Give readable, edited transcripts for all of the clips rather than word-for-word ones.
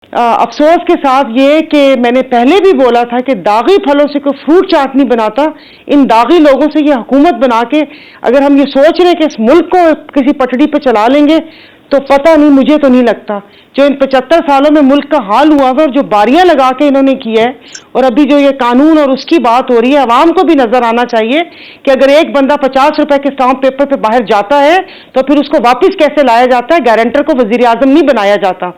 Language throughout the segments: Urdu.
افسوس کے ساتھ یہ کہ میں نے پہلے بھی بولا تھا کہ داغی پھلوں سے کوئی فروٹ چاٹ نہیں بناتا. ان داغی لوگوں سے یہ حکومت بنا کے اگر ہم یہ سوچ رہے ہیں کہ اس ملک کو کسی پٹڑی پہ چلا لیں گے تو پتہ نہیں, مجھے تو نہیں لگتا. جو ان 75 سالوں میں ملک کا حال ہوا ہے اور جو باریاں لگا کے انہوں نے کیا ہے, اور ابھی جو یہ قانون اور اس کی بات ہو رہی ہے, عوام کو بھی نظر آنا چاہیے کہ اگر ایک بندہ 50 روپے کے اسٹامپ پیپر پہ باہر جاتا ہے تو پھر اس کو واپس کیسے لایا جاتا ہے. گارنٹر کو وزیر اعظم نہیں بنایا جاتا.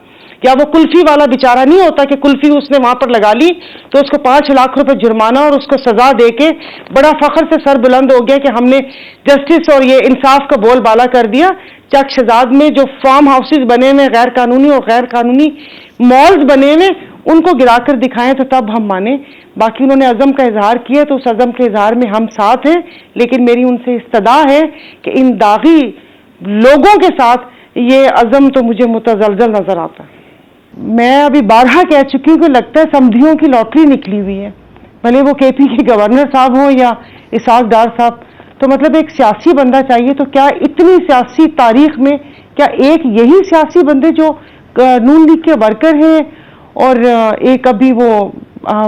یا وہ کلفی والا بیچارہ نہیں ہوتا کہ کلفی اس نے وہاں پر لگا لی تو اس کو 5 لاکھ روپے جرمانہ اور اس کو سزا دے کے بڑا فخر سے سر بلند ہو گیا کہ ہم نے جسٹس اور یہ انصاف کا بول بالا کر دیا. چک شہزاد میں جو فارم ہاؤسز بنے ہوئے غیر قانونی اور غیر قانونی مالز بنے ہوئے ان کو گرا کر دکھائیں تو تب ہم مانیں. باقی انہوں نے عزم کا اظہار کیا تو اس عزم کے اظہار میں ہم ساتھ ہیں, لیکن میری ان سے استدعا ہے کہ ان داغی لوگوں کے ساتھ یہ عزم تو مجھے متزلزل نظر آتا ہے. میں ابھی بارہا کہہ چکی ہوں کہ لگتا ہے سمدھیوں کی لاٹری نکلی ہوئی ہے, بھلے وہ کے پی کے گورنر صاحب ہوں یا اسحاق ڈار صاحب. تو مطلب ایک سیاسی بندہ چاہیے, تو کیا اتنی سیاسی تاریخ میں کیا ایک یہی سیاسی بندے جو نون لیگ کے ورکر ہیں اور ایک ابھی وہ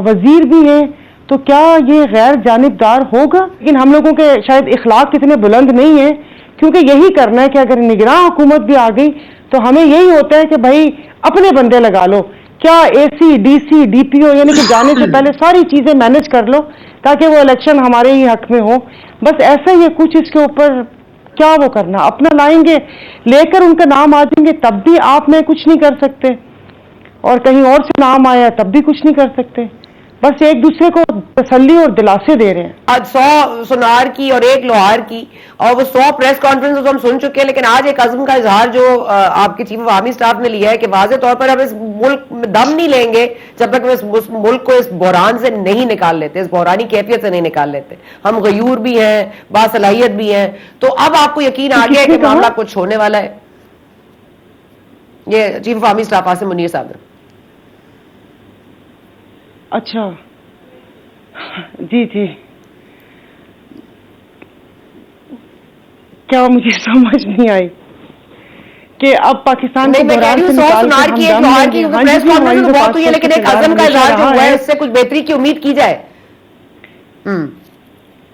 وزیر بھی ہیں, تو کیا یہ غیر جانبدار ہوگا؟ لیکن ہم لوگوں کے شاید اخلاق اتنے بلند نہیں ہیں, کیونکہ یہی کرنا ہے کہ اگر نگراں حکومت بھی آ گئی تو ہمیں یہی ہوتا ہے کہ بھائی اپنے بندے لگا لو. کیا اے C D C D P او یعنی کہ جانے سے پہلے ساری چیزیں مینج کر لو تاکہ وہ الیکشن ہمارے ہی حق میں ہو. بس ایسا ہی کچھ اس کے اوپر کیا وہ کرنا, اپنا لائیں گے لے کر ان کا نام آ جائیں گے تب بھی آپ میں کچھ نہیں کر سکتے, اور کہیں اور سے نام آیا تب بھی کچھ نہیں کر سکتے. بس ایک دوسرے کو تسلی اور دلاسے دے رہے ہیں. آج 100 سونار کی اور 1 لوہار کی اور وہ 100 پریس کانفرنس تو ہم سن چکے ہیں, لیکن آج ایک عزم کا اظہار جو آپ کے چیف آف آرمی اسٹاف نے لیا ہے کہ واضح طور پر ہم اس ملک میں دم نہیں لیں گے جب تک ہم اس ملک کو اس بحران سے نہیں نکال لیتے, اس بحرانی کیفیت سے نہیں نکال لیتے. ہم غیور بھی ہیں, باصلاحیت بھی ہیں, تو اب آپ کو یقین آ گیا ہے کہ معاملہ کچھ ہونے والا ہے. یہ chief of army staff Asim Munir صاحب نے. اچھا جی جی, کیا مجھے سمجھ نہیں آئی کہ اب پاکستان کو بحران سے نکال کے ہم دم لیں گے. پریس کانفرنس بہت ہوئی ہے, لیکن ایک عزم کا اظہار جو ہوا ہے اس سے کچھ بہتری کی امید کی جائے.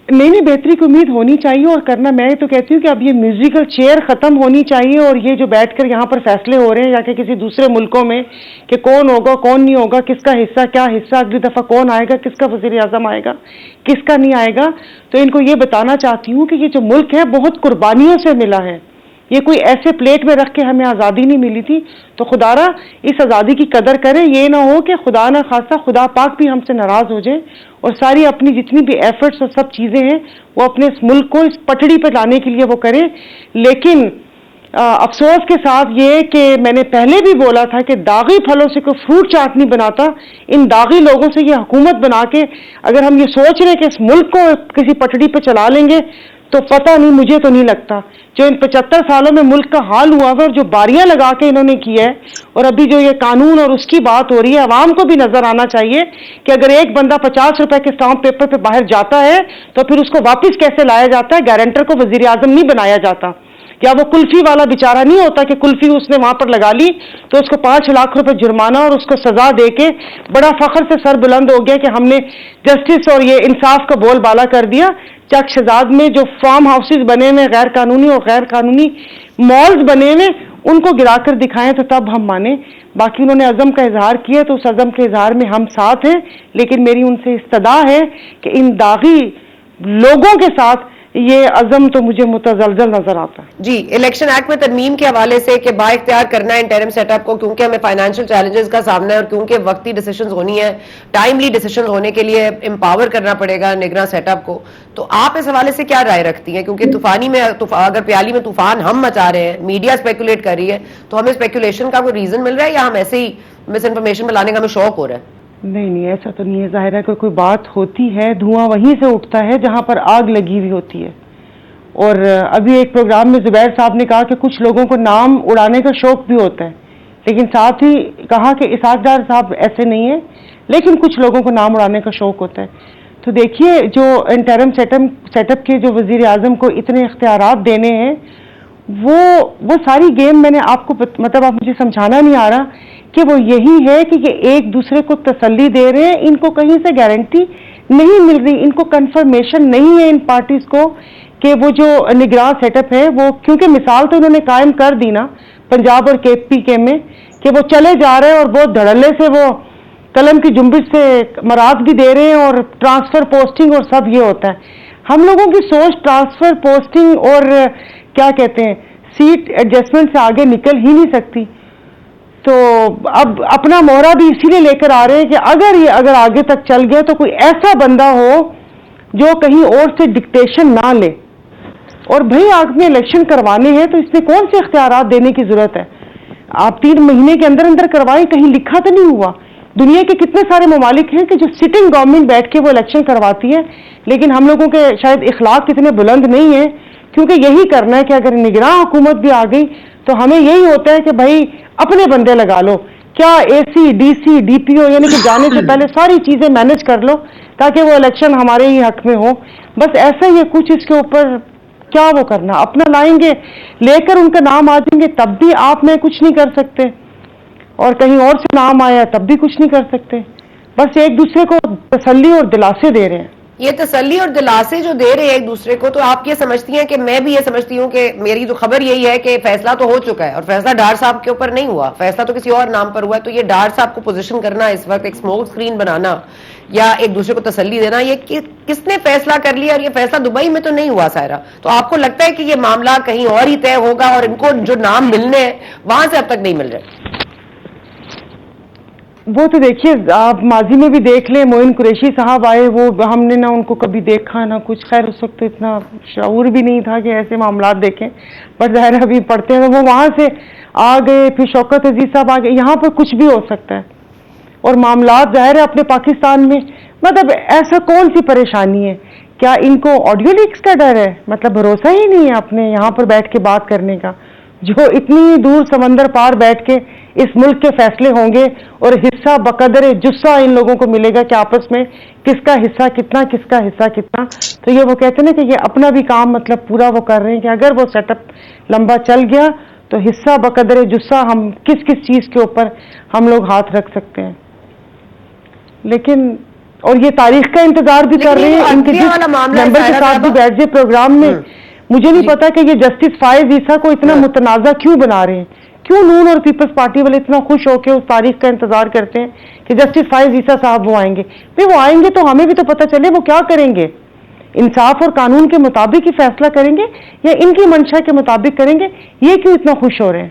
نہیں, بہتری کی امید ہونی چاہیے اور کرنا. میں تو کہتی ہوں کہ اب یہ میوزیکل چیئر ختم ہونی چاہیے, اور یہ جو بیٹھ کر یہاں پر فیصلے ہو رہے ہیں یا کہ کسی دوسرے ملکوں میں کہ کون ہوگا کون نہیں ہوگا, کس کا حصہ کیا حصہ, اگلی دفعہ کون آئے گا, کس کا وزیر اعظم آئے گا, کس کا نہیں آئے گا. تو ان کو یہ بتانا چاہتی ہوں کہ یہ جو ملک ہے بہت قربانیوں سے ملا ہے. یہ کوئی ایسے پلیٹ میں رکھ کے ہمیں آزادی نہیں ملی تھی, تو خدا را اس آزادی کی قدر کریں. یہ نہ ہو کہ خدا نہ خواستہ خدا پاک بھی ہم سے ناراض ہو جائے اور ساری اپنی جتنی بھی ایفرٹس اور سب چیزیں ہیں وہ اپنے اس ملک کو اس پٹڑی پہ لانے کے لیے وہ کریں. لیکن افسوس کے ساتھ یہ کہ میں نے پہلے بھی بولا تھا کہ داغی پھلوں سے کوئی فروٹ چاٹ نہیں بناتا. ان داغی لوگوں سے یہ حکومت بنا کے اگر ہم یہ سوچ رہے ہیں کہ اس ملک کو کسی پٹڑی پہ چلا لیں گے تو پتہ نہیں, مجھے تو نہیں لگتا. جو ان 75 سالوں میں ملک کا حال ہوا ہے اور جو باریاں لگا کے انہوں نے کیا ہے, اور ابھی جو یہ قانون اور اس کی بات ہو رہی ہے, عوام کو بھی نظر آنا چاہیے کہ اگر ایک بندہ 50 روپے کے اسٹامپ پیپر پہ باہر جاتا ہے تو پھر اس کو واپس کیسے لایا جاتا ہے. گارنٹر کو وزیر اعظم نہیں بنایا جاتا. یا وہ کلفی والا بیچارہ نہیں ہوتا کہ کلفی اس نے وہاں پر لگا لی تو اس کو 5 لاکھ روپے جرمانہ اور اس کو سزا دے کے بڑا فخر سے سر بلند ہو گیا کہ ہم نے جسٹس اور یہ انصاف کا بول بالا کر دیا. چک شہزاد میں جو فارم ہاؤسز بنے ہوئے غیر قانونی اور غیر قانونی مالز بنے ہوئے ان کو گرا کر دکھائیں تو تب ہم مانیں. باقی انہوں نے عزم کا اظہار کیا تو اس عزم کے اظہار میں ہم ساتھ ہیں, لیکن میری ان سے استدعا ہے کہ ان داغی لوگوں کے ساتھ یہ عزم تو مجھے متزلزل نظر آتا ہے. جی, الیکشن ایکٹ میں ترمیم کے حوالے سے کہ با اختیار کرنا ہے انٹرم سیٹ اپ کو, کیونکہ ہمیں فائنینشیل چیلنجز کا سامنا ہے اور کیونکہ وقتی ڈیسیشنز ہونی ہے, ٹائملی ڈیسیشنز ہونے کے لیے امپاور کرنا پڑے گا نگراں سیٹ اپ کو. تو آپ اس حوالے سے کیا رائے رکھتی ہیں؟ کیونکہ طوفانی میں اگر پیالی میں طوفان ہم مچا رہے ہیں, میڈیا اسپیکولیٹ کر رہی ہے, تو ہمیں اسپیکولیشن کا کوئی ریزن مل رہا ہے یا ہم ایسے ہی مس انفارمیشن میں لانے کا ہمیں شوق ہو رہا ہے؟ نہیں, ایسا تو نہیں ہے. ظاہر ہے کہ کوئی بات ہوتی ہے, دھواں وہیں سے اٹھتا ہے جہاں پر آگ لگی ہوئی ہوتی ہے. اور ابھی ایک پروگرام میں زبیر صاحب نے کہا کہ کچھ لوگوں کو نام اڑانے کا شوق بھی ہوتا ہے, لیکن ساتھ ہی کہا کہ اسحاق ڈار صاحب ایسے نہیں ہیں, لیکن کچھ لوگوں کو نام اڑانے کا شوق ہوتا ہے. تو دیکھیے, جو انٹرم سیٹ اپ کے جو وزیر اعظم کو اتنے اختیارات دینے ہیں, وہ ساری گیم میں نے آپ کو مطلب آپ مجھے سمجھانا نہیں آ رہا کہ وہ یہی ہے کہ یہ ایک دوسرے کو تسلی دے رہے ہیں. ان کو کہیں سے گارنٹی نہیں مل رہی, ان کو کنفرمیشن نہیں ہے ان پارٹیز کو کہ وہ جو نگراں سیٹ اپ ہے وہ, کیونکہ مثال تو انہوں نے قائم کر دی نا پنجاب اور KPK میں کہ وہ چلے جا رہے ہیں اور بہت دھڑلے سے وہ قلم کی جنبش سے مراد بھی دے رہے ہیں اور ٹرانسفر پوسٹنگ اور سب یہ ہوتا ہے. ہم لوگوں کی سوچ ٹرانسفر پوسٹنگ اور کیا کہتے ہیں سیٹ ایڈجسٹمنٹ سے آگے نکل ہی نہیں سکتی. تو اب اپنا مہرہ بھی اسی لیے لے کر آ رہے ہیں کہ اگر آگے تک چل گیا تو کوئی ایسا بندہ ہو جو کہیں اور سے ڈکٹیشن نہ لے. اور بھائی آپ نے الیکشن کروانے ہیں تو اس میں کون سے اختیارات دینے کی ضرورت ہے؟ آپ 3 مہینے کے اندر کروائیں, کہیں لکھا تو نہیں ہوا. دنیا کے کتنے سارے ممالک ہیں کہ جو سٹنگ گورنمنٹ بیٹھ کے وہ الیکشن کرواتی ہے, لیکن ہم لوگوں کے شاید اخلاق اتنے بلند نہیں ہیں, کیونکہ یہی کرنا ہے کہ اگر نگراں حکومت بھی آ گئی تو ہمیں یہی ہوتا ہے کہ بھائی اپنے بندے لگا لو, کیا AC DC DPO یعنی کہ جانے سے پہلے ساری چیزیں مینج کر لو تاکہ وہ الیکشن ہمارے ہی حق میں ہو. بس ایسا ہی کچھ اس کے اوپر کیا وہ کرنا, اپنا لائیں گے لے کر ان کا نام آ جائیں گے تب بھی آپ میں کچھ نہیں کر سکتے, اور کہیں اور سے نام آیا تب بھی کچھ نہیں کر سکتے. بس ایک دوسرے کو تسلی اور دلاسے دے رہے ہیں. یہ تسلی اور دلاسے جو دے رہے ہیں ایک دوسرے کو, تو آپ یہ سمجھتی ہیں کہ میں بھی یہ سمجھتی ہوں کہ میری تو خبر یہی ہے کہ فیصلہ تو ہو چکا ہے اور فیصلہ ڈار صاحب کے اوپر نہیں ہوا, فیصلہ تو کسی اور نام پر ہوا ہے. تو یہ ڈار صاحب کو پوزیشن کرنا اس وقت ایک اسموک اسکرین بنانا یا ایک دوسرے کو تسلی دینا, یہ کس نے فیصلہ کر لیا؟ اور یہ فیصلہ دبئی میں تو نہیں ہوا سائرہ. تو آپ کو لگتا ہے کہ یہ معاملہ کہیں اور ہی طے ہوگا اور ان کو جو نام ملنے ہیں وہاں سے اب تک نہیں مل رہے؟ وہ تو دیکھیے آپ ماضی میں بھی دیکھ لیں, معین قریشی صاحب آئے, وہ ہم نے نہ ان کو کبھی دیکھا نہ کچھ, خیر اس وقت تو اتنا شعور بھی نہیں تھا کہ ایسے معاملات دیکھیں, بٹ ظاہر ابھی پڑھتے ہیں. وہ وہاں سے آ گئے, پھر شوکت عزیز صاحب آ گئے. یہاں پر کچھ بھی ہو سکتا ہے اور معاملات ظاہر ہے اپنے پاکستان میں, مطلب ایسا کون سی پریشانی ہے؟ کیا ان کو آڈیو لیکس کا ڈر ہے؟ مطلب بھروسہ ہی نہیں ہے اپنے یہاں پر بیٹھ کے بات کرنے کا, جو اتنی دور سمندر پار بیٹھ کے اس ملک کے فیصلے ہوں گے اور حصہ بقدر جسہ ان لوگوں کو ملے گا کہ آپس میں کس کا حصہ کتنا, کس کا حصہ کتنا. تو یہ وہ کہتے ہیں نا کہ یہ اپنا بھی کام مطلب پورا وہ کر رہے ہیں کہ اگر وہ سیٹ اپ لمبا چل گیا تو حصہ بقدر جسہ ہم کس چیز کے اوپر ہم لوگ ہاتھ رکھ سکتے ہیں. لیکن اور یہ تاریخ کا انتظار بھی کر رہے ہیں ان کے ممبر کے ساتھ بھی بیٹھ جائے پروگرام میں. مجھے نہیں پتا کہ یہ جسٹس فائز عیسیٰ کو اتنا متنازع کیوں بنا رہے ہیں, کیوں نون اور پیپلز پارٹی والے اتنا خوش ہو کے اس تاریخ کا انتظار کرتے ہیں کہ جسٹس فائز عیسیٰ صاحب وہ آئیں گے. پھر وہ آئیں گے تو ہمیں بھی تو پتہ چلے وہ کیا کریں گے, انصاف اور قانون کے مطابق ہی فیصلہ کریں گے یا ان کی منشا کے مطابق کریں گے. یہ کیوں اتنا خوش ہو رہے ہیں؟